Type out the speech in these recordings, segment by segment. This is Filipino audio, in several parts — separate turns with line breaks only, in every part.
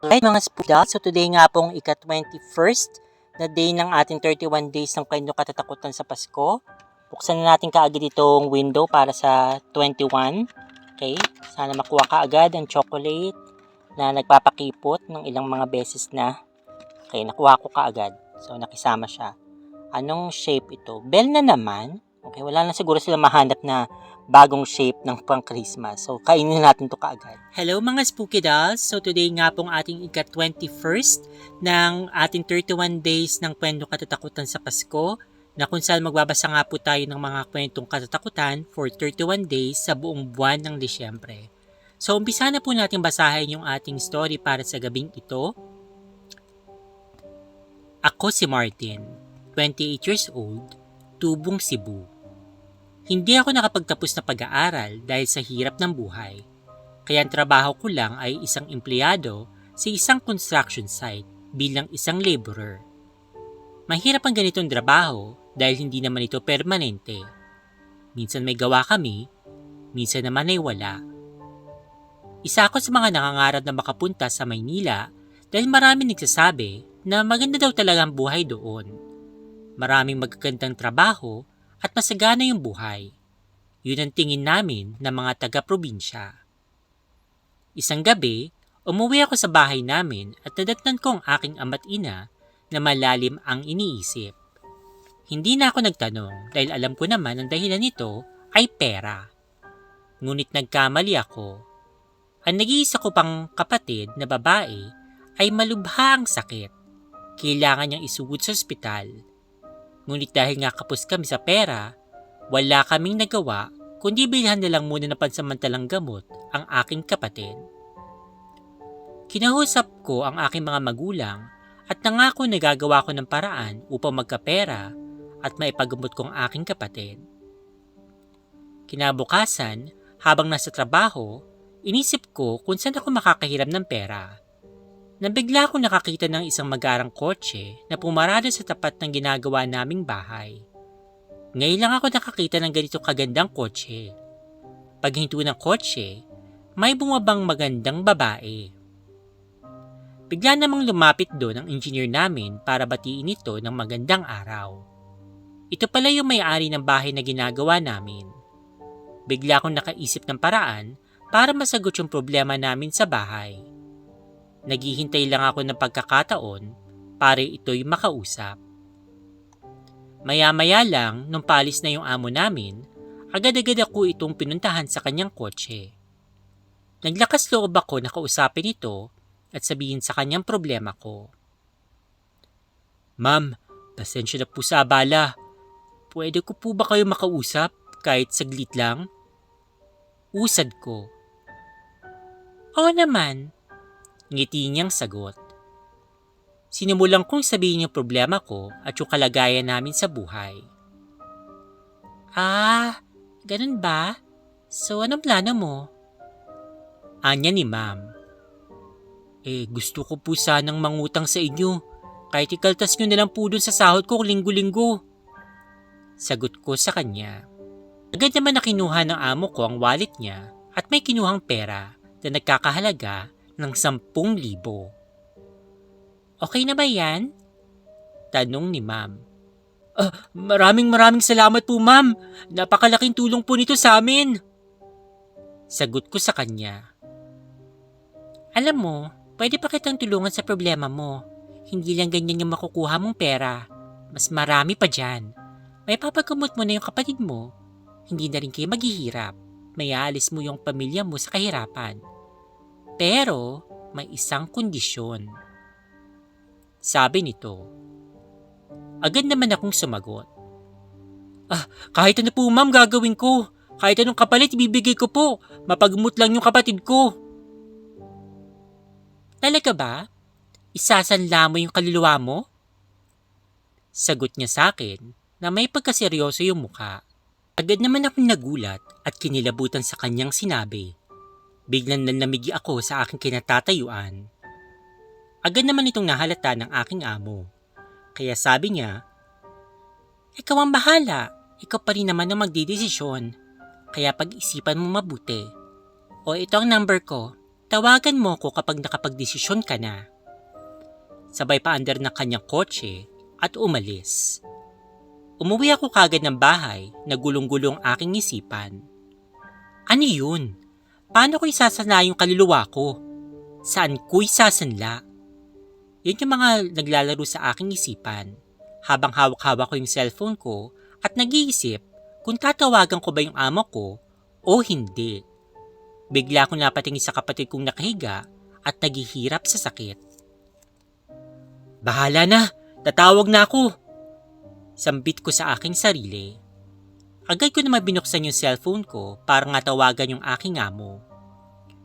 Hi mga Spuda! So today nga pong ika-21st na day ng ating 31 days ng Kwento Katatakutan sa Pasko. Buksan na natin kaagad itong window para sa 21. Okay? Sana makuha ka agad ang chocolate na nagpapakipot ng ilang mga beses na. Okay, nakuha ko kaagad. So nakisama siya. Anong shape ito? Bell na naman. Okay, wala na siguro sila mahanap na bagong shape ng pang-Christmas. So, kainin natin to kaagad. Hello mga Spooky Dolls! So, today nga pong ating ika-21st ng ating 31 days ng kwentong katatakutan sa Pasko na kung saan magbabasa nga po tayo ng mga kwentong katatakutan for 31 days sa buong buwan ng Disyembre. So, umpisa na po natin basahin yung ating story para sa gabing ito. Ako si Martin, 28 years old, Tubong, Cebu. Hindi ako nakapagtapos na pag-aaral dahil sa hirap ng buhay. Kaya ang trabaho ko lang ay isang empleyado sa isang construction site bilang isang laborer. Mahirap ang ganitong trabaho dahil hindi naman ito permanente. Minsan may gawa kami, minsan naman ay wala. Isa ako sa mga nangangarap na makapunta sa Maynila dahil maraming nagsasabi na maganda daw talaga ang buhay doon. Maraming magagandang trabaho at masagana yung buhay. Yun ang tingin namin ng mga taga-probinsya. Isang gabi, umuwi ako sa bahay namin at nadatnan ko ang aking ama't ina na malalim ang iniisip. Hindi na ako nagtanong dahil alam ko naman ang dahilan nito ay pera. Ngunit nagkamali ako. Ang nag-iisa ko pang kapatid na babae ay malubha ang sakit. Kailangan niyang isugod sa ospital. Ngunit dahil nga kapos kami sa pera, wala kaming nagawa kundi bilhan na lang muna ng pansamantalang gamot ang aking kapatid. Kinausap ko ang aking mga magulang at nangako na gagawa ko ng paraan upang magkapera at maipagamot ko ang aking kapatid. Kinabukasan, habang nasa trabaho, inisip ko kung saan ako makakahiram ng pera. Nabigla akong nakakita ng isang magarang kotse na pumarada sa tapat ng ginagawa naming bahay. Ngayon lang ako nakakita ng ganito kagandang kotse. Paghinto ng kotse, may bumabang magandang babae. Bigla namang lumapit doon ang engineer namin para batiin ito ng magandang araw. Ito pala yung may-ari ng bahay na ginagawa namin. Bigla akong nakaisip ng paraan para masagot yung problema namin sa bahay. Naghihintay lang ako ng pagkakataon para ito'y makausap. Maya-maya lang, nung palis na yung amo namin, agad-agad ako itong pinuntahan sa kanyang kotse. Naglakas loob ako na kausapin ito at sabihin sa kanyang problema ko. Ma'am, pasensya na po sa abala. Pwede ko po ba kayo makausap kahit saglit lang? Usad ko. Oo naman. Ngiti niyang sagot. Sinimulan kong sabihin yung problema ko at yung kalagayan namin sa buhay. Ganun ba? So anong plano mo? Anya ni ma'am. Gusto ko po sanang mangutang sa inyo. Kahit ikaltas nyo na lang po dun sa sahod ko linggo-linggo. Sagot ko sa kanya. Agad naman na kinuha ng amo ko ang wallet niya at may kinuhang pera na nagkakahalaga ng 10,000. Okay na ba yan? Tanong ni ma'am. Maraming salamat po ma'am. Napakalaking tulong po nito sa amin. Sagot ko sa kanya. Alam mo, pwede pa kitang tulungan sa problema mo. Hindi lang ganyan yung makukuha mong pera. Mas marami pa dyan. May papagamot mo na yung kapatid mo. Hindi na rin kayo maghihirap. May aalis mo yung pamilya mo sa kahirapan. Pero, may isang kondisyon. Sabi nito. Agad naman akong sumagot. Kahit ano po ma'am gagawin ko. Kahit anong kapalit ibibigay ko po. Mapagamot lang yung kapatid ko. Talaga ba? Isasanla mo yung kaluluwa mo? Sagot niya sa akin na may pagkaseryoso yung mukha. Agad naman akong nagulat at kinilabutan sa kanyang sinabi. Biglang nanlamigi ako sa aking kinatatayuan. Agad naman itong nahalata ng aking amo. Kaya sabi niya, Ikaw ang bahala. Ikaw pa rin naman ang magdidesisyon. Kaya pag-isipan mo mabuti. O ito ang number ko. tawagan mo ko kapag nakapagdesisyon ka na. Sabay paandar ng kanyang kotse at umalis. Umuwi ako kagad ng bahay na gulong-gulong aking isipan. Ano yun? Paano ko isasana yung kaluluwa ko? Saan ko isasanla? Yun yung mga naglalaro sa aking isipan habang hawak-hawak ko yung cellphone ko at nag-iisip kung tatawagan ko ba yung amo ko o hindi. Bigla akong napatingin sa kapatid kong nakahiga at naghihirap sa sakit. Bahala na! Tatawag na ako! Sambit ko sa aking sarili. Agad ko naman binuksan yung cellphone ko para nga tawagan yung aking amo.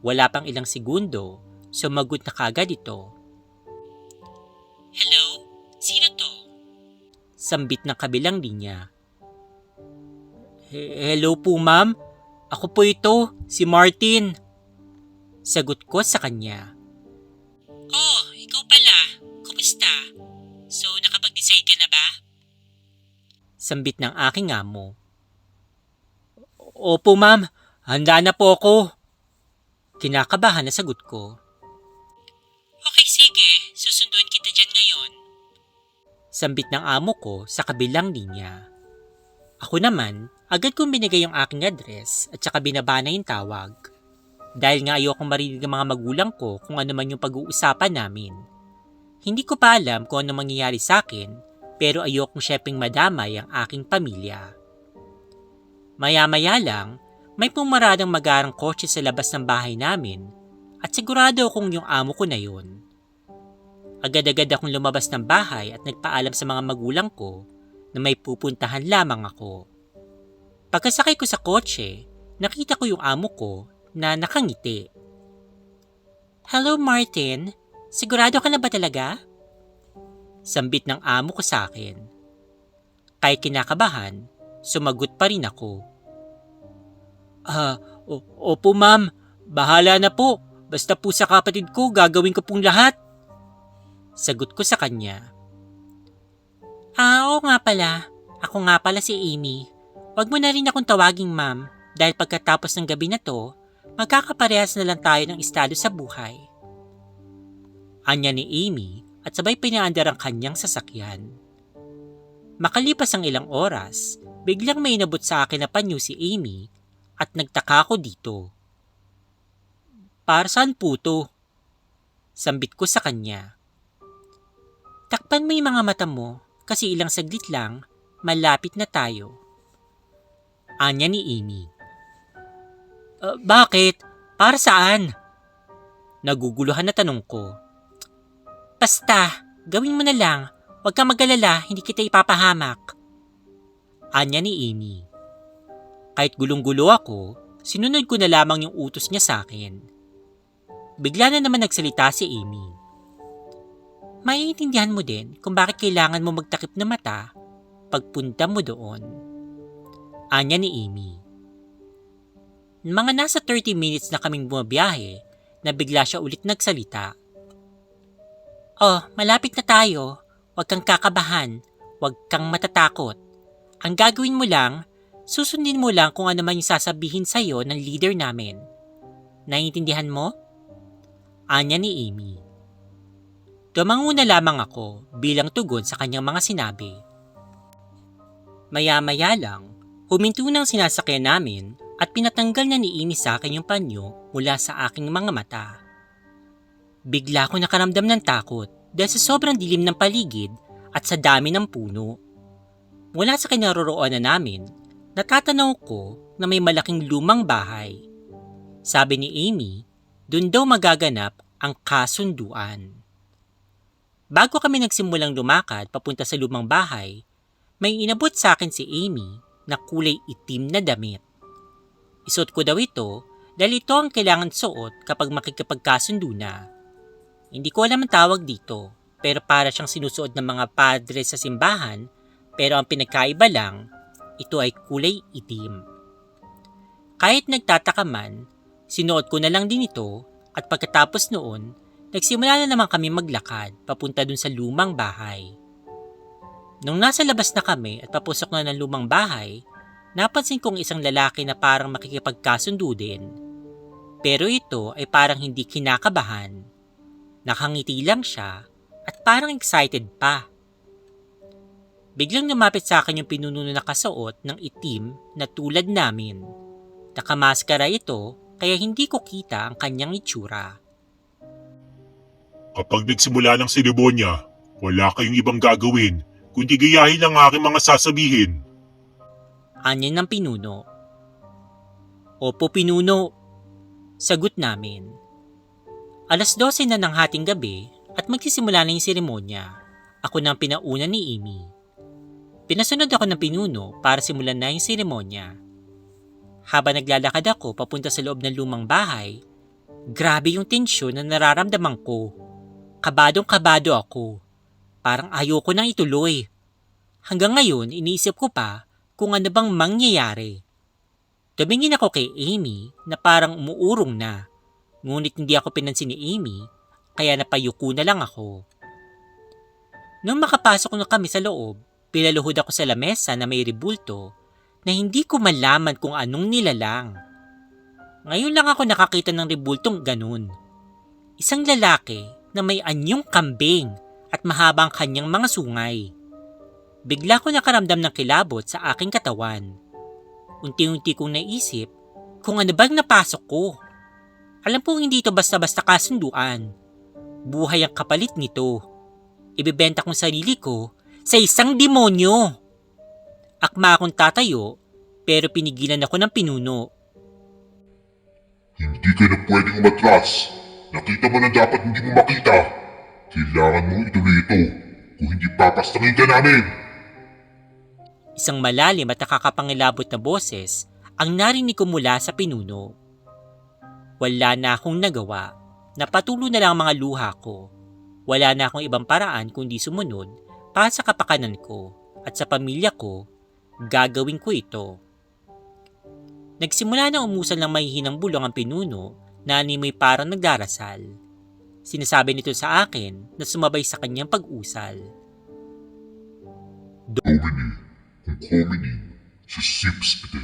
Wala pang ilang segundo, sumagot na kagad ito. Hello? Sino to? Sambit ng kabilang linya. Hello po ma'am? Ako po ito, si Martin. Sagot ko sa kanya. Oh, ikaw pala. Kumusta? So, nakapag-decide ka na ba? Sambit ng aking amo. Opo ma'am, handa na po ako. Kinakabahan na sagot ko. Okay sige, susunduin kita dyan ngayon. Sambit ng amo ko sa kabilang linya. Ako naman, agad kong binigay yung aking address at saka binaba na yung tawag. Dahil nga ayokong marinig ng mga magulang ko kung ano man yung pag-uusapan namin. Hindi ko pa alam kung ano mangyayari sa akin, pero ayokong syepeng madamay ang aking pamilya. Maya-maya lang, may pumaradang magarang kotse sa labas ng bahay namin at sigurado akong yung amo ko na yun. Agad-agad akong lumabas ng bahay at nagpaalam sa mga magulang ko na may pupuntahan lamang ako. Pagkasakay ko sa kotse, nakita ko yung amo ko na nakangiti. Hello Martin, sigurado ka na ba talaga? Sambit ng amo ko sa akin. Kahit kinakabahan, sumagot pa rin ako. Opo ma'am, bahala na po. Basta po sa kapatid ko, gagawin ko pong lahat. Sagot ko sa kanya. Oo nga pala. Ako nga pala si Amy. Huwag mo na rin akong tawaging ma'am dahil pagkatapos ng gabi na to, magkakaparehas na lang tayo ng estado sa buhay. Anya ni Amy at sabay pinaandar ang kanyang sasakyan. Makalipas ang ilang oras, biglang may inabot sa akin na panyo si Amy at nagtaka ako dito. Para saan po to? Sambit ko sa kanya. Takpan mo yung mga mata mo kasi ilang saglit lang, malapit na tayo. Anya ni Amy. Bakit? Para saan? Naguguluhan na tanong ko. Basta, gawin mo na lang. Huwag kang mag-alala, hindi kita ipapahamak. Anya ni Amy. Kahit gulong-gulo ako, sinunod ko na lamang yung utos niya sa akin. Bigla na naman nagsalita si Amy. Maiintindihan mo din kung bakit kailangan mo magtakip na mata pagpunta mo doon. Anya ni Amy. Mga nasa 30 minutes na kaming bumabiyahe na bigla siya ulit nagsalita. Oh, malapit na tayo. Huwag kang kakabahan. Huwag kang matatakot. Ang gagawin mo lang, susundin mo lang kung ano man yung sasabihin sa'yo ng leader namin. Naiintindihan mo? Anya ni Amy. Tumango na lamang ako bilang tugon sa kanyang mga sinabi. Maya-maya lang, huminto ng sinasakyan namin at pinatanggal na ni Amy sa akin yung panyo mula sa aking mga mata. Bigla ako nakaramdam ng takot dahil sa sobrang dilim ng paligid at sa dami ng puno. Mula sa kinaroroonan namin, natatanaw ko na may malaking lumang bahay. Sabi ni Amy, dun daw magaganap ang kasunduan. Bago kami nagsimulang lumakad papunta sa lumang bahay, may inabot sa akin si Amy na kulay itim na damit. Isuot ko daw ito dahil ito ang kailangan suot kapag makikipagkasundo na. Hindi ko alam ang tawag dito, pero para siyang sinusuot ng mga padre sa simbahan, pero ang pinagkaiba lang, ito ay kulay itim. Kahit nagtataka man, sinuot ko na lang din ito at pagkatapos noon, nagsimula na naman kami maglakad papunta dun sa lumang bahay. Nung nasa labas na kami at papusok na ng lumang bahay, napansin kong isang lalaki na parang makikipagkasundo din. Pero ito ay parang hindi kinakabahan. Nakangiti lang siya at parang excited pa. Biglang lumapit sa akin yung pinuno na nakasuot ng itim na tulad namin. Nakamaskara ito kaya hindi ko kita ang kanyang itsura.
Kapag nagsimula ng seremonya, wala kayong ibang gagawin kundi gayahin ang aking mga sasabihin.
Anya ng pinuno. Opo, pinuno. Sagot namin. 12:00 na ng hating gabi at magsisimula na yung seremonya. Ako nang pinauna ni Amy. Pinasunod ako ng pinuno para simulan na yung seremonya. Habang naglalakad ako papunta sa loob ng lumang bahay, grabe yung tensyon na nararamdaman ko. Kabadong-kabado ako. Parang ayoko nang ituloy. Hanggang ngayon, iniisip ko pa kung ano bang mangyayari. Tumingin ako kay Amy na parang umuurong na. Ngunit hindi ako pinansin ni Amy, kaya napayuko na lang ako. Nung makapasok na kami sa loob, pilaluhod ako sa lamesa na may rebulto na hindi ko malaman kung anong nilalang. Ngayon lang ako nakakita ng rebultong ganun. Isang lalaki na may anyong kambing at mahabang kanyang mga sungay. Bigla ko nakaramdam ng kilabot sa aking katawan. Unti-unti kong naisip kung ano bang napasok ko. Alam pong hindi ito basta-basta kasunduan. Buhay ang kapalit nito. Ibebenta kong sarili ko sa isang demonyo. Akma akong tatayo pero pinigilan ako ng pinuno.
Hindi ka na pwedeng umatras. Nakita mo na dapat hindi mo makita. Kailangan mo ituloy ito. Kung hindi papastangin ka namin.
Isang malalim at nakakapangilabot na boses ang narinig ko mula sa pinuno. Wala na akong nagawa. Napatulo na lang ang mga luha ko. Wala na akong ibang paraan kundi sumunod para sa kapakanan ko at sa pamilya ko, gagawin ko ito. Nagsimula na umusal ng mahihinang bulong ang pinuno na animoy parang nagdarasal. Sinasabi nito sa akin na sumabay sa kanyang pag-usal.
Domini, kung hominin, susips ite,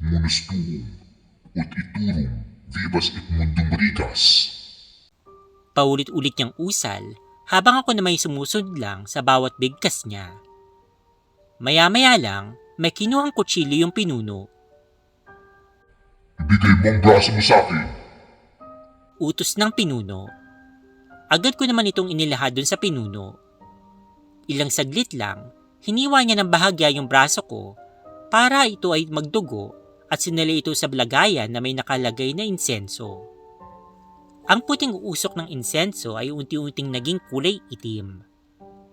munus tuum, ut iturum, vivas et mundum rigas.
Paulit-ulit niyang usal habang ako na may sumusunod lang sa bawat bigkas niya. Maya-maya lang, may kinuhang kutsilyo yung pinuno.
Ibigay mo ang braso mo sa akin.
Utos ng pinuno. Agad ko naman itong inilahad dun sa pinuno. Ilang saglit lang, hiniwa niya ng bahagya yung braso ko para ito ay magdugo at sinali ito sa lagayan na may nakalagay na insenso. Ang puting usok ng insenso ay unti-unting naging kulay itim.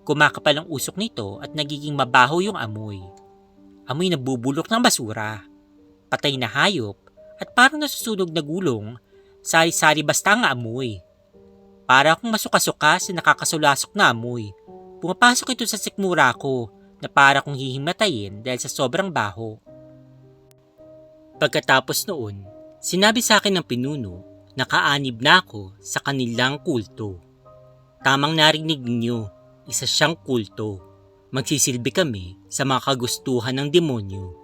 Kumakapal ang usok nito at nagiging mabaho yung amoy. Amoy na bubulok ng basura, patay na hayop at parang nasusunog na gulong, sari-sari basta ang amoy. Para akong masuka-suka sa nakakasulasok na amoy. Pumapasok ito sa sikmura ko na para kong hihimatayin dahil sa sobrang baho. Pagkatapos noon, sinabi sa akin ng pinuno na kaanib na ako sa kanilang kulto. Tamang narinig niyo, isa siyang kulto. Magsisilbi kami sa mga kagustuhan ng demonyo.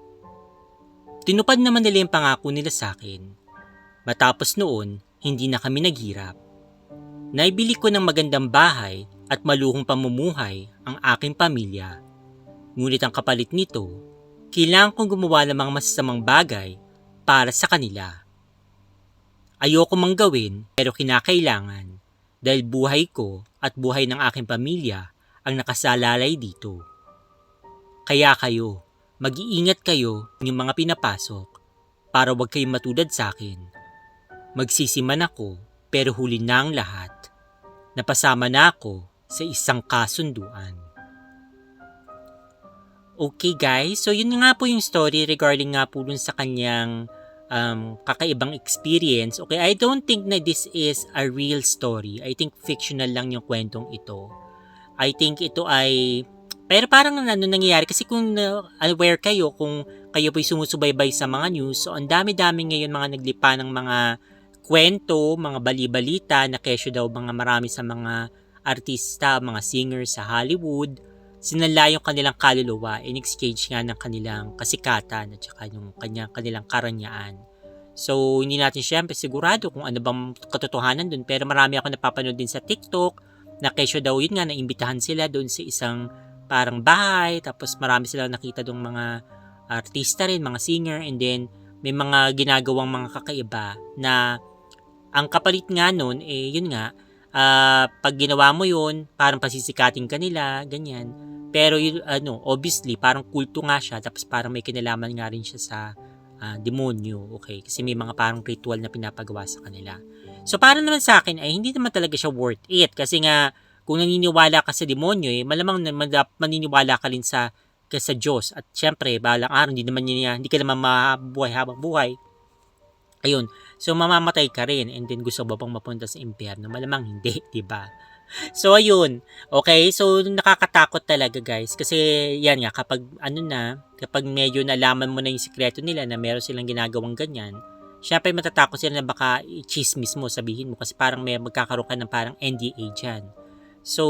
Tinupad naman nila yung pangako nila sa akin. Matapos noon, hindi na kami naghirap. Naibili ko ng magandang bahay at maluhong pamumuhay ang aking pamilya. Ngunit ang kapalit nito, kailangan kong gumawa ng mga masasamang bagay para sa kanila. Ayoko mang gawin pero kinakailangan dahil buhay ko at buhay ng aking pamilya ang nakasalalay dito. Kaya kayo, mag-iingat kayo ng mga pinapasok para wag kayong matulad sa akin. Magsisiman ako pero huli na ang lahat. Napasama na ako sa isang kasunduan. Okay guys, so yun nga po yung story regarding nga po dun sa kanyang kakaibang experience. Okay, I don't think na this is a real story. I think fictional lang yung kwentong ito. I think ito ay, pero parang ano nangyayari kasi kung aware kayo, kung kayo po'y sumusubaybay sa mga news, so ang dami-dami ngayon mga naglipa ng mga kwento, mga bali-balita na kesyo daw mga marami sa mga artista, mga singers sa Hollywood, sinala yung kanilang kaluluwa in exchange nga ng kanilang kasikatan at saka yung kanilang karanyaan. So, hindi natin syempre sigurado kung ano bang katotohanan dun. Pero marami ako napapanood din sa TikTok na kesyo daw yun nga, naimbitahan sila doon sa isang parang bahay. Tapos marami silang nakita doong mga artista rin, mga singer. And then, may mga ginagawang mga kakaiba na ang kapalit nga nun, yun nga, pag ginawa mo yun, parang pasisikatin ka nila, ganyan. Pero yun, obviously, parang kulto nga siya, tapos parang may kinalaman nga rin siya sa demonyo, okay? Kasi may mga parang ritual na pinapagawa sa kanila. So, para naman sa akin, ay hindi naman talaga siya worth it. Kasi nga, kung naniniwala ka sa demonyo, malamang maniniwala ka rin sa Diyos. At syempre, balang araw, hindi ka naman mabuhay habang buhay. Ayun. So, mamamatay ka rin. And then, gusto mo bang mapunta sa impyerno? Malamang hindi, di ba? So, ayun. Okay, so nakakatakot talaga guys. Kasi yan nga, kapag medyo nalaman mo na yung sikreto nila na meron silang ginagawang ganyan, syempre matatakot sila na baka i-chismis mo, sabihin mo. Kasi parang may magkakaroon ka ng parang NDA dyan. So,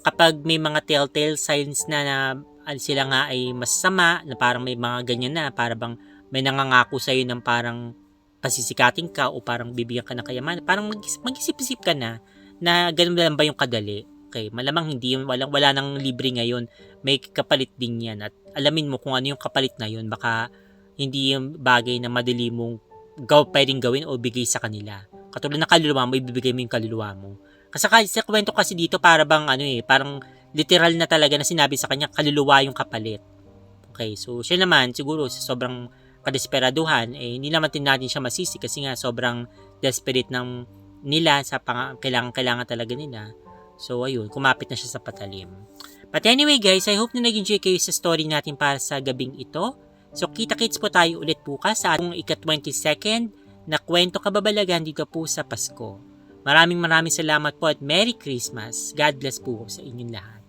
kapag may mga telltale signs na sila nga ay masama, na parang may mga ganyan na, parang bang may nangangako sa'yo ng parang pasisikating ka o parang bibigyan ka ng kayamanan, parang mag-isip-isip ka na ganun lang ba yung kadali? Okay, malamang hindi yun, wala nang libre ngayon. May kapalit din yan. At alamin mo kung ano yung kapalit na yun. Baka hindi yung bagay na madali mong pwedeng gawin o bigay sa kanila. Katulad ng kaluluwa mo, ibibigay mo yung kaluluwa mo. Kasi sa kwento kasi dito, para bang parang literal na talaga na sinabi sa kanya, kaluluwa yung kapalit. Okay, so siya naman, siguro sa sobrang kadesperaduhan, hindi naman natin siya masisi kasi nga sobrang desperate ng nila sa kailangan talaga nila. So, ayun, kumapit na siya sa patalim. But anyway guys, I hope na nag-enjoy kayo sa story natin para sa gabing ito. So, kita-kits po tayo ulit bukas sa atong ika-22nd na kwento kababalagan dito po sa Pasko. Maraming salamat po at Merry Christmas. God bless po sa inyong lahat.